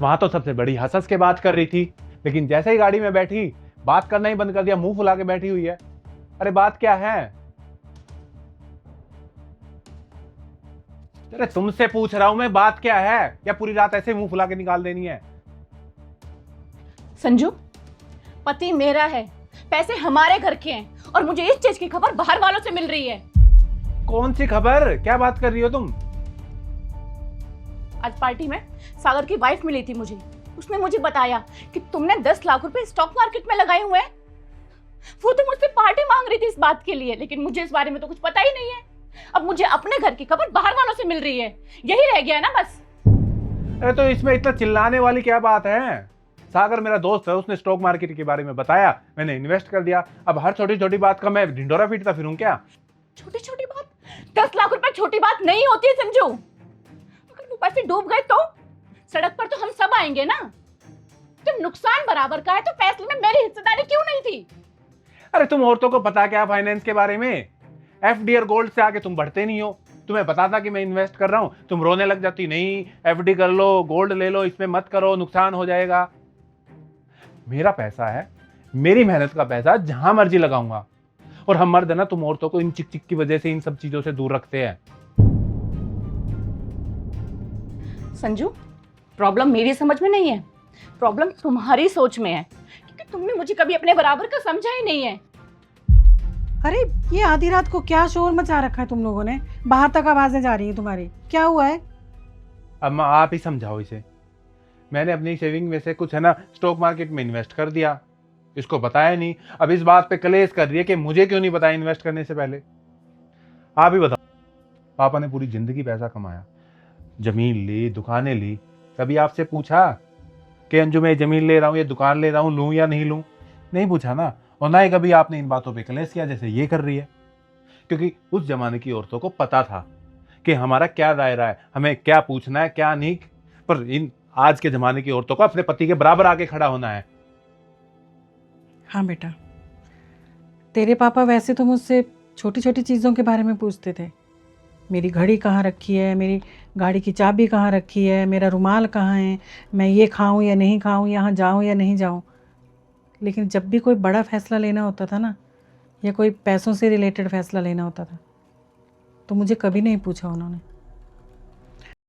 वहां तो सबसे बड़ी हंस हंस के बात कर रही थी, लेकिन जैसे ही गाड़ी में बैठी बात करना ही बंद कर दिया, मुंह फुला के बैठी हुई है। अरे बात क्या है? अरे तुमसे पूछ रहा हूं मैं, बात क्या है? या पूरी रात ऐसे मुंह फुला के निकाल देनी है? संजू, पति मेरा है, पैसे हमारे घर के हैं और मुझे इस चीज की खबर बाहर वालों से मिल रही है। कौन सी खबर? क्या बात कर रही हो तुम? आज पार्टी में सागर की वाइफ मिली थी मुझे। उसने मुझे बताया कि तुमने 10 लाख रुपए स्टॉक मार्केट में लगाए हुए हैं। वो तो मुझसे पार्टी मांग रही थी इस बात के लिए, लेकिन मुझे इस बारे में तो कुछ पता ही नहीं है। अब मुझे अपने घर की खबर बाहर वालों से मिल रही है, यही रह गया है ना बस। अरे तो इसमें इतना चिल्लाने वाली क्या बात है? सागर मेरा दोस्त है, उसने स्टॉक मार्केट के बारे में बताया, मैंने इन्वेस्ट कर दिया। अब हर छोटी छोटी बात का मैं ढिंडोरा पीटता फिरूं क्या? छोटी छोटी बात? 10 लाख रुपए छोटी बात नहीं होती है संजू। अगर वो पैसे डूब गए तो सड़क पर तो हम सब आएंगे ना। जब नुकसान बराबर का है तो फैसले में मेरी हिस्सेदारी क्यों नहीं थी? अरे तुम औरतों को पता क्या फाइनेंस के बारे में? एफडी और गोल्ड से आगे तुम बढ़ते नहीं हो। तुम्हें पता था कि मैं इन्वेस्ट कर रहा हूं, तुम रोने लग जाती, नहीं एफडी कर लो, गोल्ड ले लो, इसमें मत करो, नुकसान हो जाएगा। मेरा पैसा है, मेरी मेहनत का पैसा, जहां मर्जी लगाऊंगा। और हम मर्द है ना, तुम औरतों को इन चिक चिक की वजह से इन सब चीजों से दूर रखते हैं। संजू, प्रॉब्लम मेरी समझ में नहीं है, प्रॉब्लम तुम्हारी सोच में है, क्योंकि तुमने मुझे कभी अपने बराबर का समझा ही नहीं है। अरे ये आधी रात को क्या शोर मचा रखा है तुम लोगों ने? बाहर तक आवाजें जा रही हैं तुम्हारी, क्या हुआ है? अब आप ही समझाओ इसे। मैंने अपनी सेविंग में से कुछ है ना स्टॉक मार्केट में इन्वेस्ट कर दिया, इसको बताया नहीं। अब इस बात पे कलेश कर रही है कि मुझे क्यों नहीं बताया इन्वेस्ट करने से पहले। आप ही बताओ, पापा ने पूरी जिंदगी पैसा कमाया, जमीन ली, दुकानें ली, कभी आपसे पूछा कि अंजू मैं जमीन ले रहा हूँ, ये दुकान ले रहा हूँ, लूँ या नहीं लूँ? नहीं पूछा ना। और ना ही कभी आपने इन बातों पे कलेश किया जैसे ये कर रही है। क्योंकि उस जमाने की औरतों को पता था कि हमारा क्या दायरा है, हमें क्या पूछना है क्या नहीं। पर इन आज के जमाने की औरतों को अपने पति के बराबर आके खड़ा होना है। हाँ बेटा, तेरे पापा वैसे तो मुझसे छोटी छोटी चीज़ों के बारे में पूछते थे। मेरी घड़ी कहाँ रखी है, मेरी गाड़ी की चाबी कहाँ रखी है, मेरा रुमाल कहाँ है, मैं ये खाऊं या नहीं खाऊं, यहाँ जाऊं या नहीं जाऊं। लेकिन जब भी कोई बड़ा फैसला लेना होता था ना, या कोई पैसों से रिलेटेड फैसला लेना होता था, तो मुझे कभी नहीं पूछा उन्होंने।